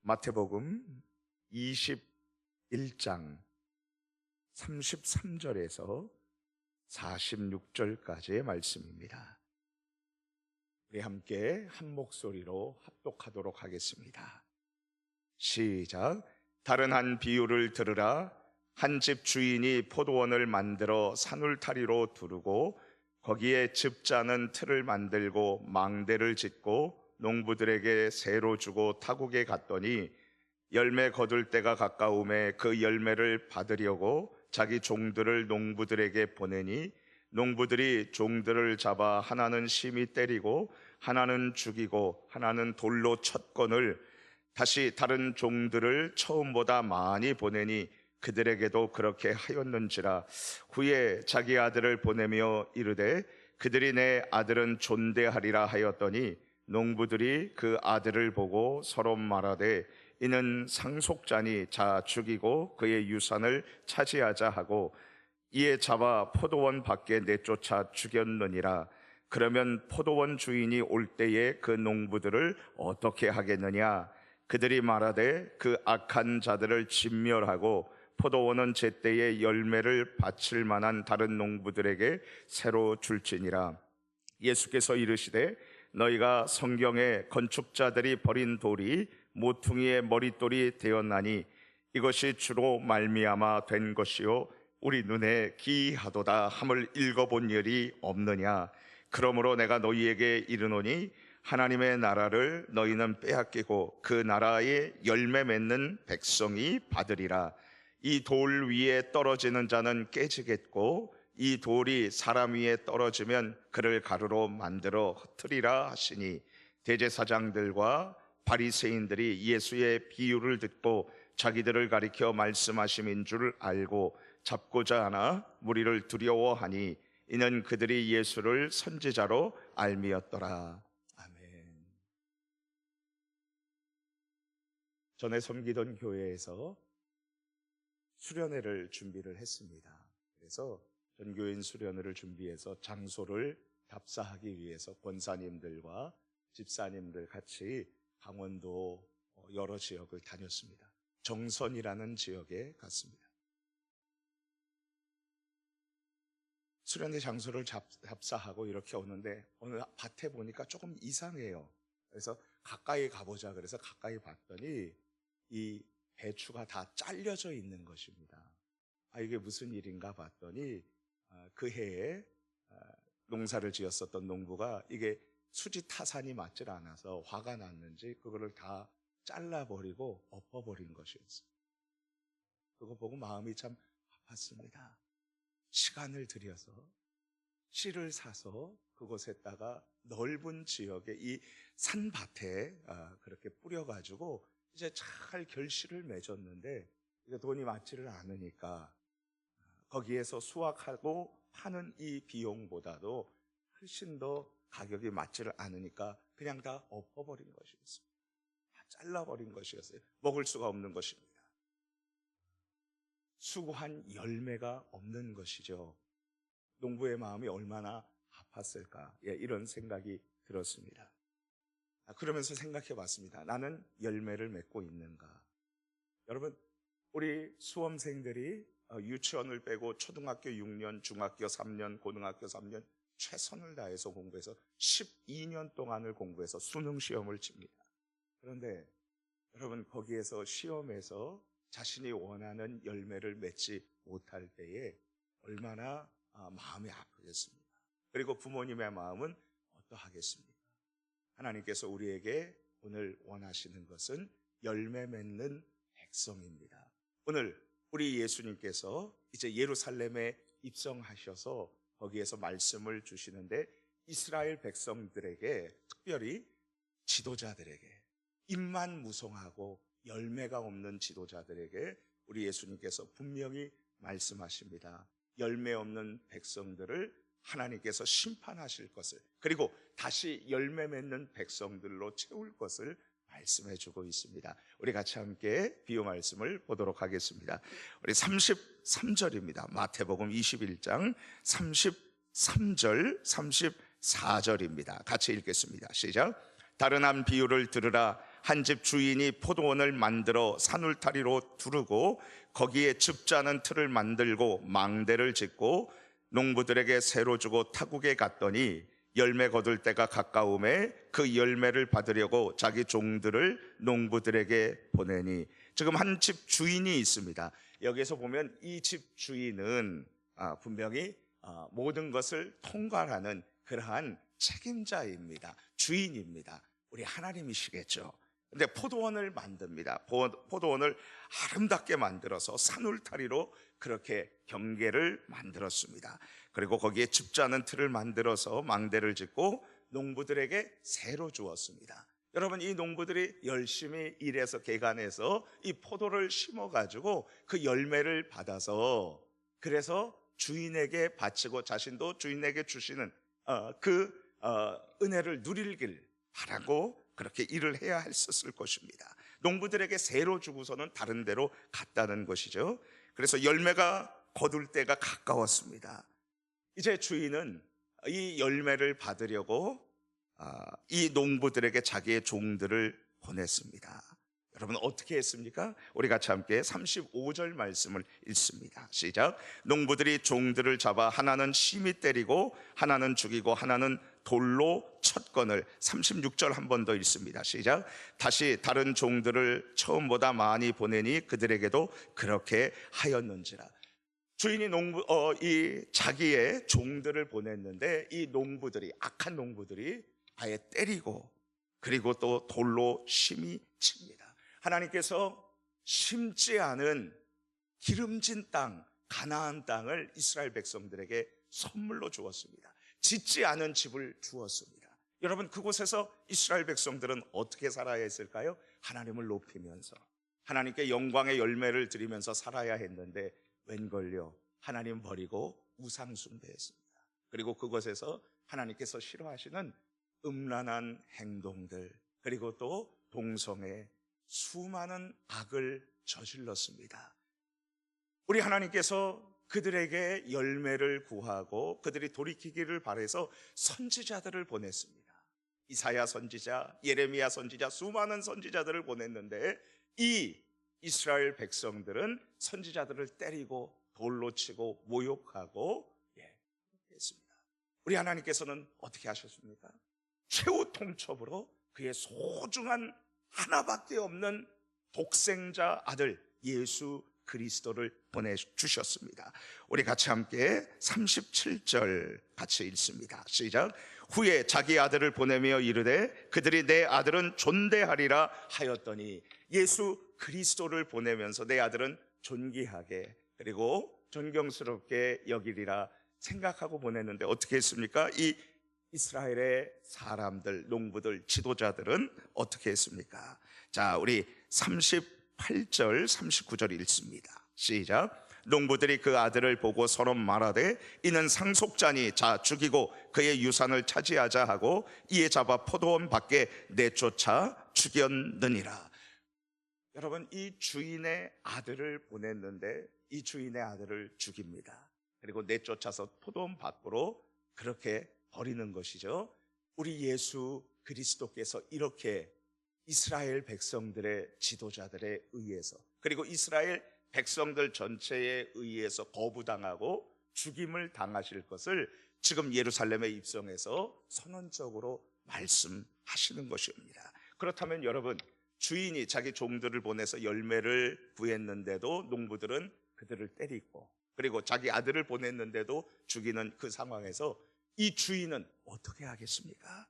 마태복음 21장 33절에서 46절까지의 말씀입니다. 우리 함께 한 목소리로 합독하도록 하겠습니다. 시작. 다른 한 비유를 들으라. 한 집 주인이 포도원을 만들어 산울타리로 두르고 거기에 즙자는 틀을 만들고 망대를 짓고 농부들에게 새로 주고 타국에 갔더니 열매 거둘 때가 가까움에 그 열매를 받으려고 자기 종들을 농부들에게 보내니 농부들이 종들을 잡아 하나는 심히 때리고 하나는 죽이고 하나는 돌로 쳤거늘 다시 다른 종들을 처음보다 많이 보내니 그들에게도 그렇게 하였는지라. 후에 자기 아들을 보내며 이르되 그들이 내 아들은 존대하리라 하였더니 농부들이 그 아들을 보고 서로 말하되 이는 상속자니 자 죽이고 그의 유산을 차지하자 하고 이에 잡아 포도원 밖에 내쫓아 죽였느니라. 그러면 포도원 주인이 올 때에 그 농부들을 어떻게 하겠느냐? 그들이 말하되 그 악한 자들을 진멸하고 포도원은 제때에 열매를 바칠 만한 다른 농부들에게 새로 줄지니라. 예수께서 이르시되 너희가 성경에 건축자들이 버린 돌이 모퉁이의 머릿돌이 되었나니 이것이 주로 말미암아 된 것이요 우리 눈에 기이하도다 함을 읽어본 일이 없느냐. 그러므로 내가 너희에게 이르노니 하나님의 나라를 너희는 빼앗기고 그 나라의 열매 맺는 백성이 받으리라. 이 돌 위에 떨어지는 자는 깨지겠고 이 돌이 사람 위에 떨어지면 그를 가루로 만들어 흩으리라 하시니 대제사장들과 바리새인들이 예수의 비유를 듣고 자기들을 가리켜 말씀하심인 줄 알고 잡고자 하나 무리를 두려워하니 이는 그들이 예수를 선지자로 알미었더라. 아멘. 전에 섬기던 교회에서 수련회를 준비를 했습니다. 그래서 전교인 수련회를 준비해서 장소를 답사하기 위해서 권사님들과 집사님들 같이 강원도 여러 지역을 다녔습니다. 정선이라는 지역에 갔습니다. 수련회 장소를 답사하고 이렇게 오는데 어느 밭에 보니까 조금 이상해요. 그래서 가까이 가보자 그래서 가까이 봤더니 이 배추가 다 잘려져 있는 것입니다. 이게 무슨 일인가 봤더니 그 해에 농사를 지었었던 농부가 이게 수지 타산이 맞질 않아서 화가 났는지 그거를 다 잘라버리고 엎어버린 것이었어요. 그거 보고 마음이 참 아팠습니다. 시간을 들여서 씨를 사서 그곳에다가 넓은 지역에 이 산밭에 그렇게 뿌려가지고 이제 잘 결실을 맺었는데 돈이 맞지를 않으니까 거기에서 수확하고 파는 이 비용보다도 훨씬 더 가격이 맞지를 않으니까 그냥 다 엎어버린 것이었어요. 다 잘라버린 것이었어요. 먹을 수가 없는 것입니다. 수고한 열매가 없는 것이죠. 농부의 마음이 얼마나 아팠을까, 이런 생각이 들었습니다. 그러면서 생각해 봤습니다. 나는 열매를 맺고 있는가? 여러분, 우리 수험생들이 유치원을 빼고 초등학교 6년, 중학교 3년, 고등학교 3년 최선을 다해서 공부해서 12년 동안을 공부해서 수능 시험을 칩니다. 그런데 여러분, 거기에서 시험에서 자신이 원하는 열매를 맺지 못할 때에 얼마나 마음이 아프겠습니까? 그리고 부모님의 마음은 어떠하겠습니까? 하나님께서 우리에게 오늘 원하시는 것은 열매 맺는 백성입니다. 오늘 우리 예수님께서 이제 예루살렘에 입성하셔서 거기에서 말씀을 주시는데 이스라엘 백성들에게, 특별히 지도자들에게, 입만 무성하고 열매가 없는 지도자들에게 우리 예수님께서 분명히 말씀하십니다. 열매 없는 백성들을 하나님께서 심판하실 것을, 그리고 다시 열매 맺는 백성들로 채울 것을 말씀해 주고 있습니다. 우리 같이 함께 비유 말씀을 보도록 하겠습니다. 우리 33절입니다. 마태복음 21장 33절 34절입니다. 같이 읽겠습니다. 시작. 다른 한 비유를 들으라. 한 집 주인이 포도원을 만들어 산울타리로 두르고 거기에 즙자는 틀을 만들고 망대를 짓고 농부들에게 새로 주고 타국에 갔더니 열매 거둘 때가 가까움에 그 열매를 받으려고 자기 종들을 농부들에게 보내니. 지금 한 집 주인이 있습니다. 여기에서 보면 이 집 주인은 분명히 모든 것을 통괄하는 그러한 책임자입니다. 주인입니다. 우리 하나님이시겠죠. 근데 포도원을 만듭니다. 포도원을 아름답게 만들어서 산울타리로 그렇게 경계를 만들었습니다. 그리고 거기에 즙자는 틀을 만들어서 망대를 짓고 농부들에게 새로 주었습니다. 여러분, 이 농부들이 열심히 일해서 개간해서 이 포도를 심어가지고 그 열매를 받아서 그래서 주인에게 바치고 자신도 주인에게 주시는 은혜를 누리길 바라고 그렇게 일을 해야 했었을 것입니다. 농부들에게 새로 주고서는 다른 데로 갔다는 것이죠. 그래서 열매가 거둘 때가 가까웠습니다. 이제 주인은 이 열매를 받으려고 이 농부들에게 자기의 종들을 보냈습니다. 여러분, 어떻게 했습니까? 우리 같이 함께 35절 말씀을 읽습니다. 시작. 농부들이 종들을 잡아 하나는 심히 때리고 하나는 죽이고 하나는 돌로 쳤거늘. 36절 한 번 더 읽습니다. 시작. 다시 다른 종들을 처음보다 많이 보내니 그들에게도 그렇게 하였는지라. 주인이 자기의 종들을 보냈는데 이 농부들이, 악한 농부들이 아예 때리고 그리고 또 돌로 심히 칩니다. 하나님께서 심지 않은 기름진 땅, 가나안 땅을 이스라엘 백성들에게 선물로 주었습니다. 짓지 않은 집을 주었습니다. 여러분, 그곳에서 이스라엘 백성들은 어떻게 살아야 했을까요? 하나님을 높이면서 하나님께 영광의 열매를 드리면서 살아야 했는데 웬걸요, 하나님 버리고 우상 숭배했습니다. 그리고 그곳에서 하나님께서 싫어하시는 음란한 행동들, 그리고 또 동성애, 수많은 악을 저질렀습니다. 우리 하나님께서 그들에게 열매를 구하고 그들이 돌이키기를 바라서 선지자들을 보냈습니다. 이사야 선지자, 예레미야 선지자, 수많은 선지자들을 보냈는데 이 이스라엘 백성들은 선지자들을 때리고 돌로 치고 모욕하고 했습니다. 우리 하나님께서는 어떻게 하셨습니까? 최후 통첩으로 그의 소중한 하나밖에 없는 독생자 아들 예수 그리스도를 보내주셨습니다. 우리 같이 함께 37절 같이 읽습니다. 시작. 후에 자기 아들을 보내며 이르되 그들이 내 아들은 존대하리라 하였더니. 예수 그리스도를 보내면서 내 아들은 존귀하게 그리고 존경스럽게 여기리라 생각하고 보냈는데 어떻게 했습니까? 이 이스라엘의 사람들, 농부들, 지도자들은 어떻게 했습니까? 자, 우리 38절, 39절 읽습니다. 시작. 농부들이 그 아들을 보고 서로 말하되 이는 상속자니 자 죽이고 그의 유산을 차지하자 하고 이에 잡아 포도원 밖에 내쫓아 죽였느니라. 여러분, 이 주인의 아들을 보냈는데 이 주인의 아들을 죽입니다. 그리고 내쫓아서 포도원 밖으로 그렇게 버리는 것이죠. 우리 예수 그리스도께서 이렇게 이스라엘 백성들의 지도자들에 의해서 그리고 이스라엘 백성들 전체에 의해서 거부당하고 죽임을 당하실 것을 지금 예루살렘에 입성해서 선언적으로 말씀하시는 것입니다. 그렇다면 여러분, 주인이 자기 종들을 보내서 열매를 구했는데도 농부들은 그들을 때리고 그리고 자기 아들을 보냈는데도 죽이는 그 상황에서 이 주인은 어떻게 하겠습니까?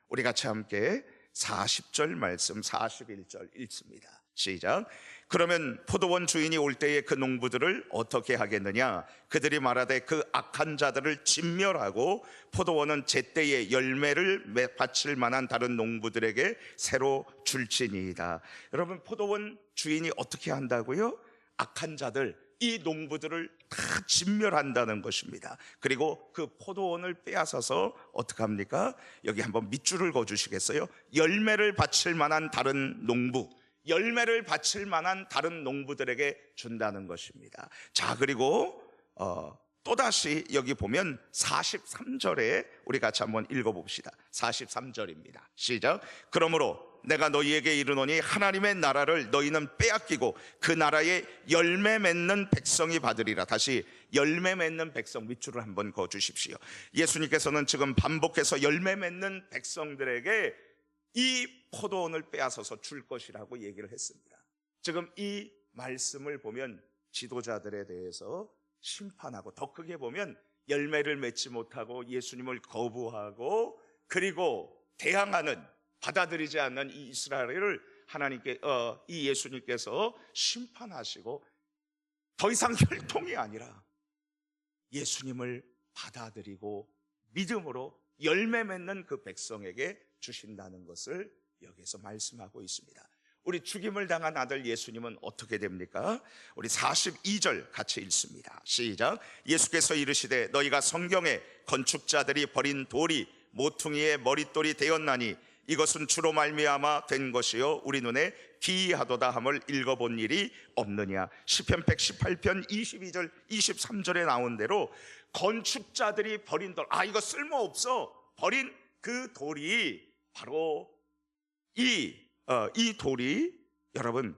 우리 같이 함께 40절 말씀 41절 읽습니다. 시작. 그러면 포도원 주인이 올 때에 그 농부들을 어떻게 하겠느냐? 그들이 말하되 그 악한 자들을 진멸하고 포도원은 제때에 열매를 바칠 만한 다른 농부들에게 새로 줄지니이다. 여러분, 포도원 주인이 어떻게 한다고요? 악한 자들, 이 농부들을 다 진멸한다는 것입니다. 그리고 그 포도원을 빼앗아서 어떻게 합니까? 여기 한번 밑줄을 그어주시겠어요? 열매를 바칠 만한 다른 농부, 열매를 바칠 만한 다른 농부들에게 준다는 것입니다. 자, 그리고 또다시 여기 보면 43절에 우리 같이 한번 읽어봅시다. 43절입니다. 시작. 그러므로 내가 너희에게 이르노니 하나님의 나라를 너희는 빼앗기고 그 나라에 열매 맺는 백성이 받으리라. 다시 열매 맺는 백성, 밑줄을 한번 그어주십시오. 예수님께서는 지금 반복해서 열매 맺는 백성들에게 이 포도원을 빼앗아서 줄 것이라고 얘기를 했습니다. 지금 이 말씀을 보면 지도자들에 대해서 심판하고, 더 크게 보면 열매를 맺지 못하고 예수님을 거부하고 그리고 대항하는, 받아들이지 않는 이 이스라엘을 이 예수님께서 심판하시고 더 이상 혈통이 아니라 예수님을 받아들이고 믿음으로 열매 맺는 그 백성에게 주신다는 것을 여기서 말씀하고 있습니다. 우리 죽임을 당한 아들 예수님은 어떻게 됩니까? 우리 42절 같이 읽습니다. 시작. 예수께서 이르시되 너희가 성경에 건축자들이 버린 돌이 모퉁이의 머릿돌이 되었나니 이것은 주로 말미암아 된 것이요 우리 눈에 기이하도다 함을 읽어본 일이 없느냐. 시편 118편 22절 23절에 나온 대로 건축자들이 버린 돌, 이거 쓸모없어, 버린 그 돌이 바로 이 돌이 여러분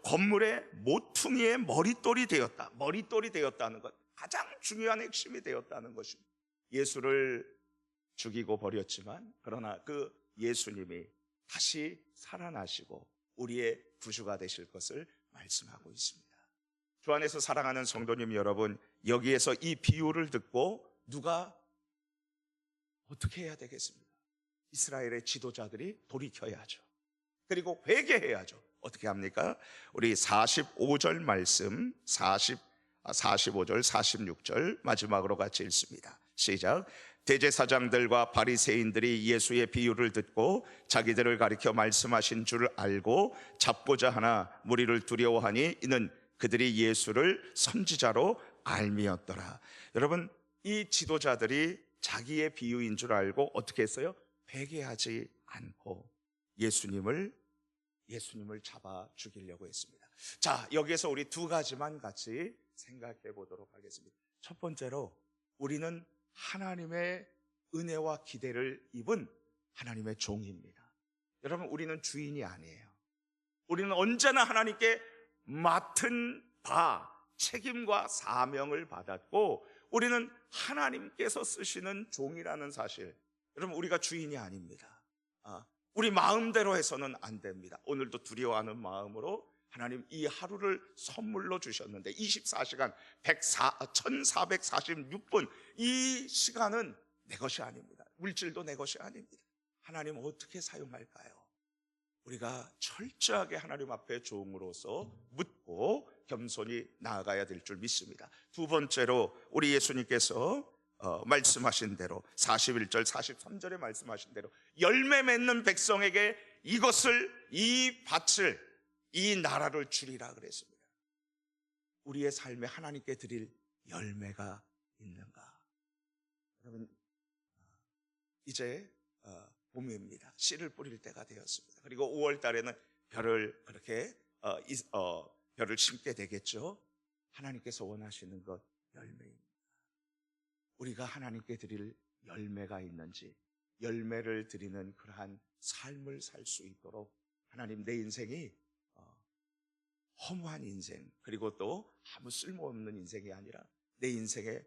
건물의 모퉁이의 머릿돌이 되었다. 머릿돌이 되었다는 것, 가장 중요한 핵심이 되었다는 것입니다. 예수를 죽이고 버렸지만 그러나 그 예수님이 다시 살아나시고 우리의 구주가 되실 것을 말씀하고 있습니다. 주 안에서 사랑하는 성도님 여러분, 여기에서 이 비유를 듣고 누가 어떻게 해야 되겠습니까? 이스라엘의 지도자들이 돌이켜야죠. 그리고 회개해야죠. 어떻게 합니까? 우리 45절 말씀, 45절, 46절 마지막으로 같이 읽습니다. 시작. 대제사장들과 바리새인들이 예수의 비유를 듣고 자기들을 가리켜 말씀하신 줄 알고 잡고자 하나 무리를 두려워하니 이는 그들이 예수를 선지자로 알미었더라. 여러분, 이 지도자들이 자기의 비유인 줄 알고 어떻게 했어요? 회개하지 않고 예수님을 잡아 죽이려고 했습니다. 자, 여기에서 우리 두 가지만 같이 생각해 보도록 하겠습니다. 첫 번째로, 우리는 하나님의 은혜와 기대를 입은 하나님의 종입니다. 여러분, 우리는 주인이 아니에요. 우리는 언제나 하나님께 맡은 바, 책임과 사명을 받았고 우리는 하나님께서 쓰시는 종이라는 사실, 여러분, 우리가 주인이 아닙니다. 우리 마음대로 해서는 안 됩니다. 오늘도 두려워하는 마음으로 하나님 이 하루를 선물로 주셨는데 24시간 1446분, 이 시간은 내 것이 아닙니다. 물질도 내 것이 아닙니다. 하나님 어떻게 사용할까요? 우리가 철저하게 하나님 앞에 종으로서 묻고 겸손히 나아가야 될 줄 믿습니다. 두 번째로, 우리 예수님께서 말씀하신 대로 41절 43절에 말씀하신 대로 열매 맺는 백성에게 이것을, 이 밭을, 이 나라를 주리라 그랬습니다. 우리의 삶에 하나님께 드릴 열매가 있는가? 여러분, 이제 봄입니다. 씨를 뿌릴 때가 되었습니다. 그리고 5월 달에는 별을 심게 되겠죠. 하나님께서 원하시는 것, 열매입니다. 우리가 하나님께 드릴 열매가 있는지, 열매를 드리는 그러한 삶을 살 수 있도록 하나님, 내 인생이 허무한 인생, 그리고 또 아무 쓸모없는 인생이 아니라 내 인생에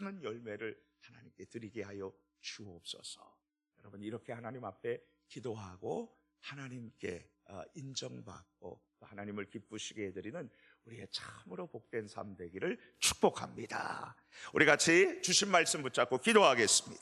많은 열매를 하나님께 드리게 하여 주옵소서. 여러분, 이렇게 하나님 앞에 기도하고 하나님께 인정받고 하나님을 기쁘시게 해드리는 우리의 참으로 복된 삶 되기를 축복합니다. 우리 같이 주신 말씀 붙잡고 기도하겠습니다.